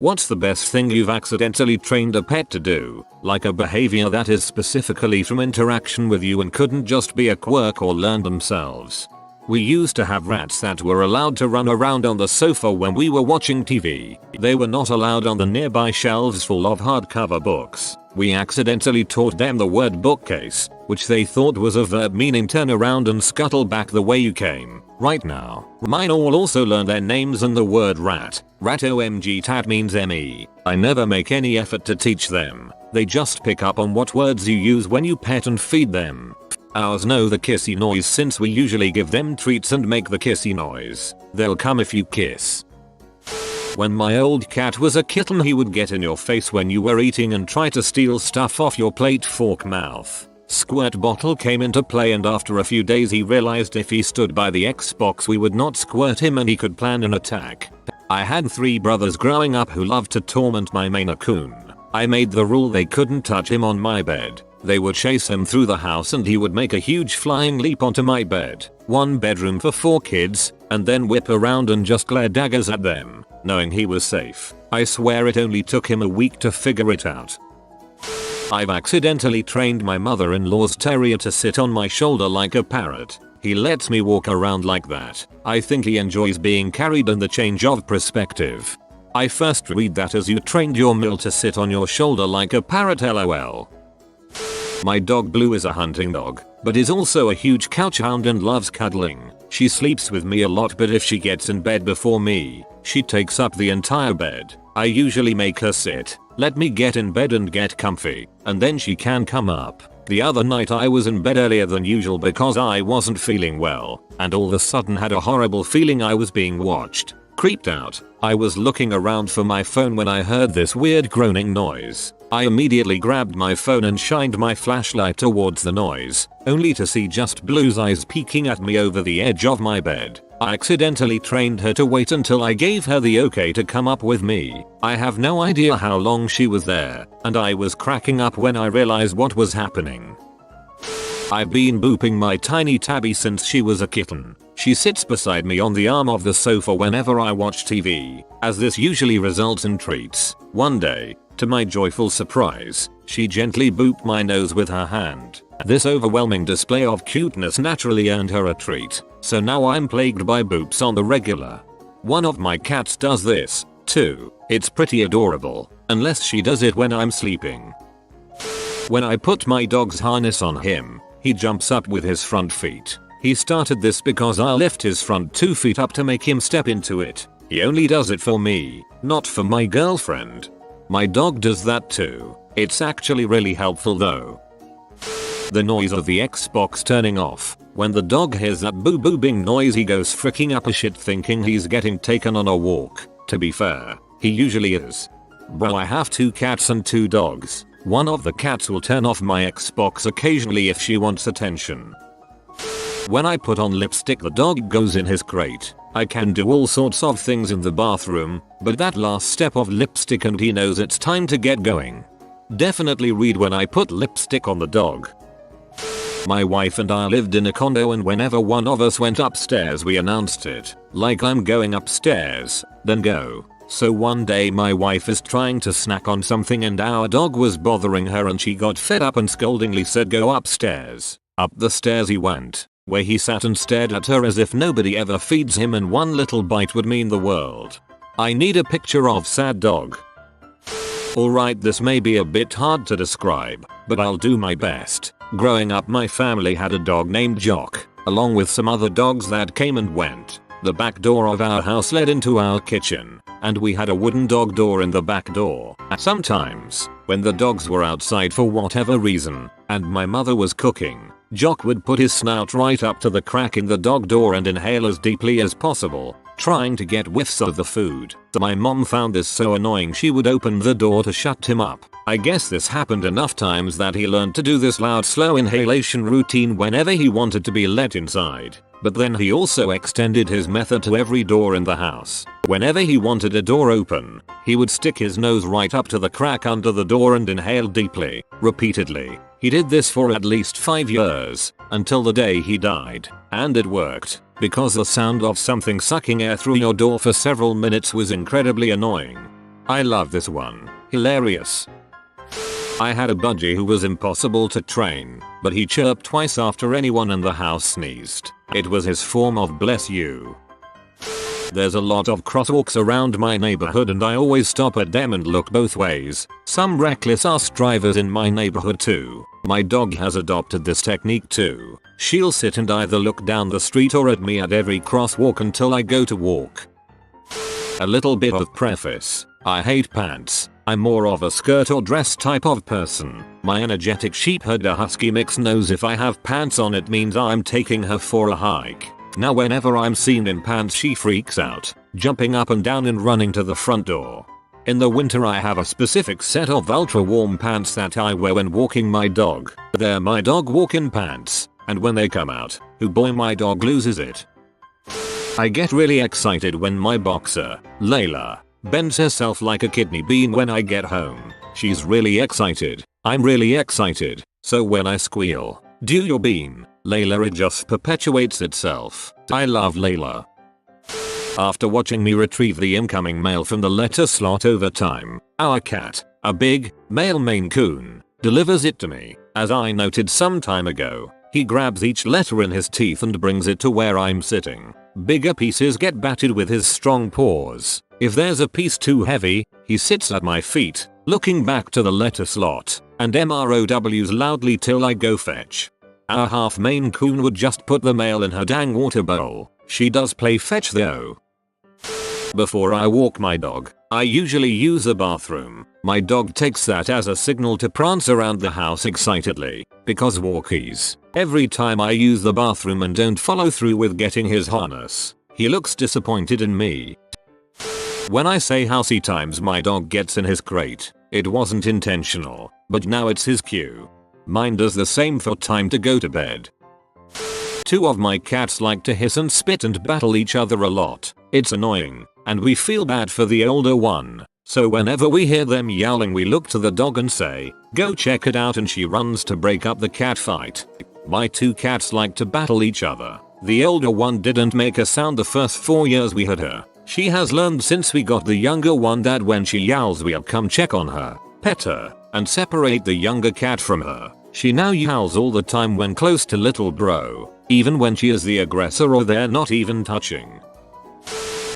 What's the best thing you've accidentally trained a pet to do, like a behavior that is specifically from interaction with you and couldn't just be a quirk or learn themselves? We used to have rats that were allowed to run around on the sofa when we were watching TV. They were not allowed on the nearby shelves full of hardcover books. We accidentally taught them the word bookcase, which they thought was a verb meaning turn around and scuttle back the way you came. Right now, mine all also learn their names and the word rat. Rat omg tat means me. I never make any effort to teach them. They just pick up on what words you use when you pet and feed them. Ours know the kissy noise since we usually give them treats and make the kissy noise. They'll come if you kiss. When my old cat was a kitten, he would get in your face when you were eating and try to steal stuff off your plate fork mouth. Squirt bottle came into play, and after a few days he realized if he stood by the Xbox we would not squirt him and he could plan an attack. I had 3 brothers growing up who loved to torment my Maine Coon. I made the rule they couldn't touch him on my bed. They would chase him through the house and he would make a huge flying leap onto my bed. 1 bedroom for 4 kids, and then whip around and just glare daggers at them, knowing he was safe. I swear it only took him a week to figure it out. I've accidentally trained my mother-in-law's terrier to sit on my shoulder like a parrot. He lets me walk around like that. I think he enjoys being carried and the change of perspective. I first read that as you trained your Mill to sit on your shoulder like a parrot, lol. My dog Blue is a hunting dog, but is also a huge couch hound and loves cuddling. She sleeps with me a lot, but if she gets in bed before me, she takes up the entire bed. I usually make her sit, let me get in bed and get comfy, and then she can come up. The other night I was in bed earlier than usual because I wasn't feeling well, and all of a sudden had a horrible feeling I was being watched. Creeped out, I was looking around for my phone when I heard this weird groaning noise. I immediately grabbed my phone and shined my flashlight towards the noise, only to see just Blue's eyes peeking at me over the edge of my bed. I accidentally trained her to wait until I gave her the okay to come up with me. I have no idea how long she was there, and I was cracking up when I realized what was happening. I've been booping my tiny tabby since she was a kitten. She sits beside me on the arm of the sofa whenever I watch TV, as this usually results in treats. One day, to my joyful surprise, she gently booped my nose with her hand. This overwhelming display of cuteness naturally earned her a treat, so now I'm plagued by boops on the regular. One of my cats does this, too. It's pretty adorable, unless she does it when I'm sleeping. When I put my dog's harness on him, he jumps up with his front feet. He started this because I'll lift his front 2 feet up to make him step into it. He only does it for me, not for my girlfriend. My dog does that too. It's actually really helpful though. The noise of the Xbox turning off. When the dog hears that boo-boo-bing noise, he goes freaking up a shit thinking he's getting taken on a walk. To be fair, he usually is. Bro, I have 2 cats and 2 dogs. One of the cats will turn off my Xbox occasionally if she wants attention. When I put on lipstick, the dog goes in his crate. I can do all sorts of things in the bathroom, but that last step of lipstick and he knows it's time to get going. Definitely read when I put lipstick on the dog. My wife and I lived in a condo, and whenever one of us went upstairs we announced it, like I'm going upstairs, then go. So one day my wife is trying to snack on something and our dog was bothering her, and she got fed up and scoldingly said go upstairs. Up the stairs he went, where he sat and stared at her as if nobody ever feeds him and one little bite would mean the world. I need a picture of sad dog. Alright, this may be a bit hard to describe, but I'll do my best. Growing up my family had a dog named Jock, along with some other dogs that came and went. The back door of our house led into our kitchen, and we had a wooden dog door in the back door. Sometimes, when the dogs were outside for whatever reason, and my mother was cooking, Jock would put his snout right up to the crack in the dog door and inhale as deeply as possible, trying to get whiffs of the food. My mom found this so annoying she would open the door to shut him up. I guess this happened enough times that he learned to do this loud slow inhalation routine whenever he wanted to be let inside. But then he also extended his method to every door in the house. Whenever he wanted a door open, he would stick his nose right up to the crack under the door and inhale deeply, repeatedly. He did this for at least 5 years, until the day he died. And it worked, because the sound of something sucking air through your door for several minutes was incredibly annoying. I love this one. Hilarious. I had a budgie who was impossible to train, but he chirped twice after anyone in the house sneezed. It was his form of bless you. There's a lot of crosswalks around my neighborhood and I always stop at them and look both ways. Some reckless ass drivers in my neighborhood too. My dog has adopted this technique too. She'll sit and either look down the street or at me at every crosswalk until I go to walk. A little bit of preface. I hate pants. I'm more of a skirt or dress type of person. My energetic sheepherder husky mix knows if I have pants on it means I'm taking her for a hike. Now whenever I'm seen in pants she freaks out, jumping up and down and running to the front door. In the winter I have a specific set of ultra warm pants that I wear when walking my dog. They're my dog walking pants, and when they come out, oh boy my dog loses it. I get really excited when my boxer, Layla, bends herself like a kidney bean when I get home. She's really excited. I'm really excited. So when I squeal, "Do your bean," Layla, it just perpetuates itself. I love Layla. After watching me retrieve the incoming mail from the letter slot over time, our cat, a big, male Maine Coon, delivers it to me. As I noted some time ago, he grabs each letter in his teeth and brings it to where I'm sitting. Bigger pieces get batted with his strong paws. If there's a piece too heavy, he sits at my feet, looking back to the letter slot, and MROWs loudly till I go fetch. Our half Maine Coon would just put the mail in her dang water bowl. She does play fetch though. Before I walk my dog, I usually use the bathroom. My dog takes that as a signal to prance around the house excitedly, because walkies. Every time I use the bathroom and don't follow through with getting his harness, he looks disappointed in me. When I say housey times my dog gets in his crate, it wasn't intentional, but now it's his cue. Mine does the same for time to go to bed. Two of my cats like to hiss and spit and battle each other a lot. It's annoying, and we feel bad for the older one. So whenever we hear them yowling we look to the dog and say, "Go check it out," and she runs to break up the cat fight. My two cats like to battle each other. The older one didn't make a sound the first 4 years we had her. She has learned since we got the younger one that when she yowls we'll come check on her, pet her, and separate the younger cat from her. She now yowls all the time when close to little bro, even when she is the aggressor or they're not even touching.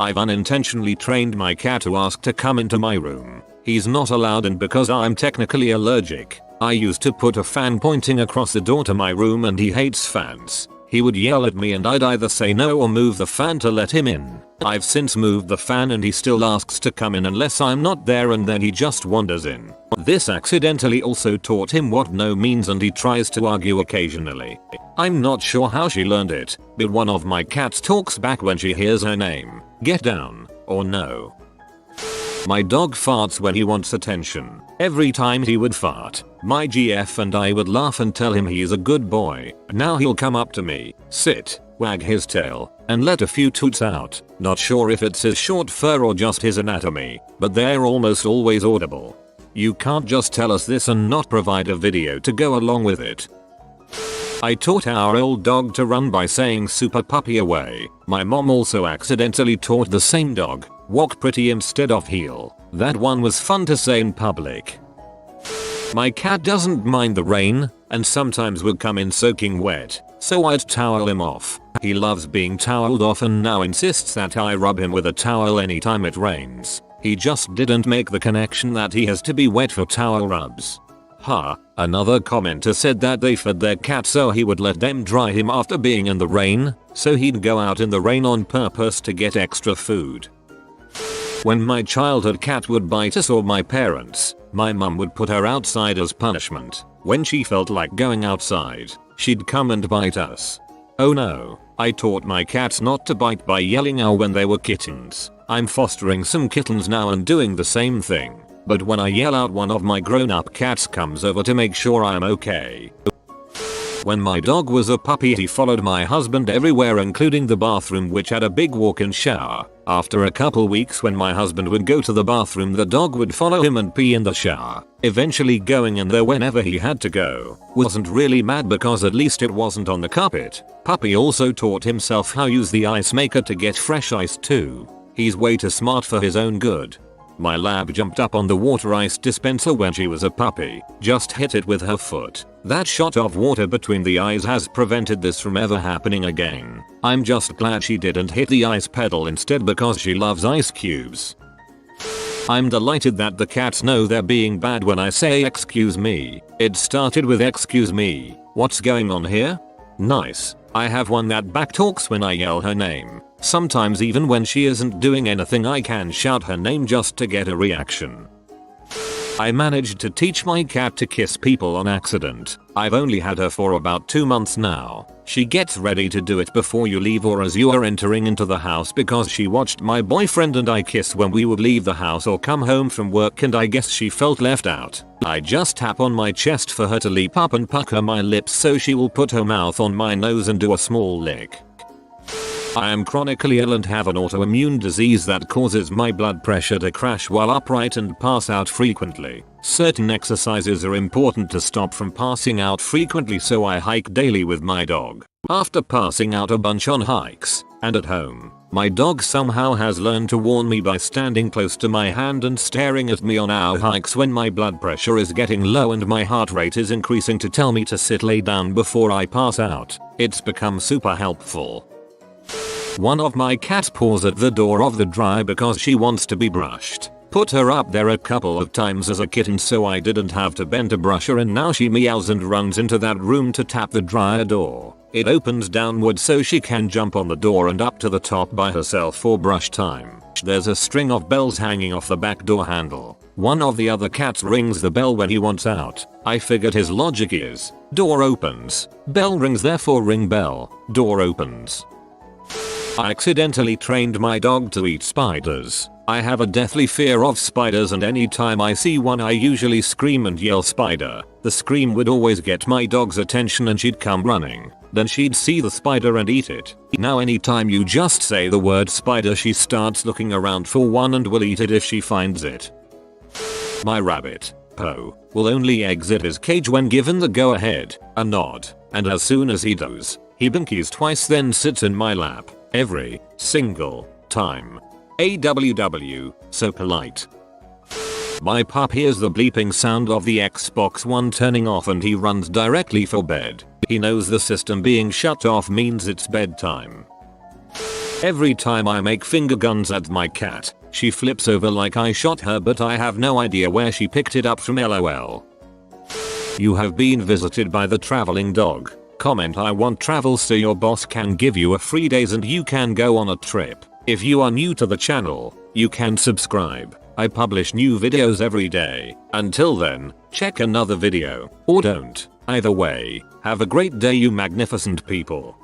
I've unintentionally trained my cat to ask to come into my room. He's not allowed in because I'm technically allergic. I used to put a fan pointing across the door to my room and he hates fans. He would yell at me and I'd either say no or move the fan to let him in. I've since moved the fan and he still asks to come in unless I'm not there, and then he just wanders in. This accidentally also taught him what no means and he tries to argue occasionally. I'm not sure how she learned it, but one of my cats talks back when she hears her name. Get down, or no. My dog farts when he wants attention. Every time he would fart, my GF and I would laugh and tell him he's a good boy. Now he'll come up to me, sit, wag his tail, and let a few toots out. Not sure if it's his short fur or just his anatomy, but they're almost always audible. You can't just tell us this and not provide a video to go along with it. I taught our old dog to run by saying super puppy away. My mom also accidentally taught the same dog, walk pretty instead of heel. That one was fun to say in public. My cat doesn't mind the rain, and sometimes would come in soaking wet, so I'd towel him off. He loves being toweled off and now insists that I rub him with a towel anytime it rains. He just didn't make the connection that he has to be wet for towel rubs. Another commenter said that they fed their cat so he would let them dry him after being in the rain, so he'd go out in the rain on purpose to get extra food. When my childhood cat would bite us or my parents, my mum would put her outside as punishment. When she felt like going outside, she'd come and bite us. Oh no, I taught my cats not to bite by yelling ow when they were kittens. I'm fostering some kittens now and doing the same thing. But when I yell out, one of my grown-up cats comes over to make sure I'm okay. When my dog was a puppy he followed my husband everywhere including the bathroom, which had a big walk-in shower. After a couple weeks when my husband would go to the bathroom the dog would follow him and pee in the shower, eventually going in there whenever he had to go. Wasn't really mad because at least it wasn't on the carpet. Puppy also taught himself how to use the ice maker to get fresh ice too. He's way too smart for his own good. My lab jumped up on the water ice dispenser when she was a puppy, just hit it with her foot. That shot of water between the eyes has prevented this from ever happening again. I'm just glad she didn't hit the ice pedal instead because she loves ice cubes. I'm delighted that the cats know they're being bad when I say excuse me. It started with excuse me, what's going on here? Nice. I have one that backtalks when I yell her name. Sometimes even when she isn't doing anything I can shout her name just to get a reaction. I managed to teach my cat to kiss people on accident. I've only had her for about 2 months now. She gets ready to do it before you leave or as you are entering into the house because she watched my boyfriend and I kiss when we would leave the house or come home from work, and I guess she felt left out. I just tap on my chest for her to leap up and pucker my lips so she will put her mouth on my nose and do a small lick. I am chronically ill and have an autoimmune disease that causes my blood pressure to crash while upright and pass out frequently. Certain exercises are important to stop from passing out frequently, so I hike daily with my dog. After passing out a bunch on hikes and at home, my dog somehow has learned to warn me by standing close to my hand and staring at me on our hikes when my blood pressure is getting low and my heart rate is increasing to tell me to lay down before I pass out. It's become super helpful. One of my cats paws at the door of the dryer because she wants to be brushed. Put her up there a couple of times as a kitten so I didn't have to bend to brush her, and now she meows and runs into that room to tap the dryer door. It opens downward so she can jump on the door and up to the top by herself for brush time. There's a string of bells hanging off the back door handle. One of the other cats rings the bell when he wants out. I figured his logic is, door opens, bell rings, therefore ring bell, door opens. I accidentally trained my dog to eat spiders. I have a deathly fear of spiders, and anytime I see one I usually scream and yell spider. The scream would always get my dog's attention and she'd come running. Then she'd see the spider and eat it. Now anytime you just say the word spider she starts looking around for one and will eat it if she finds it. My rabbit, Poe, will only exit his cage when given the go ahead, a nod, and as soon as he does, he binkies twice then sits in my lap. Every single time. AWW, so polite. My pup hears the bleeping sound of the Xbox One turning off and he runs directly for bed. He knows the system being shut off means it's bedtime. Every time I make finger guns at my cat, she flips over like I shot her, but I have no idea where she picked it up from, LOL. You have been visited by the traveling dog. Comment, I want travel so your boss can give you a free days and you can go on a trip. If you are new to the channel, you can subscribe. I publish new videos every day. Until then, check another video, or don't. Either way, have a great day you magnificent people.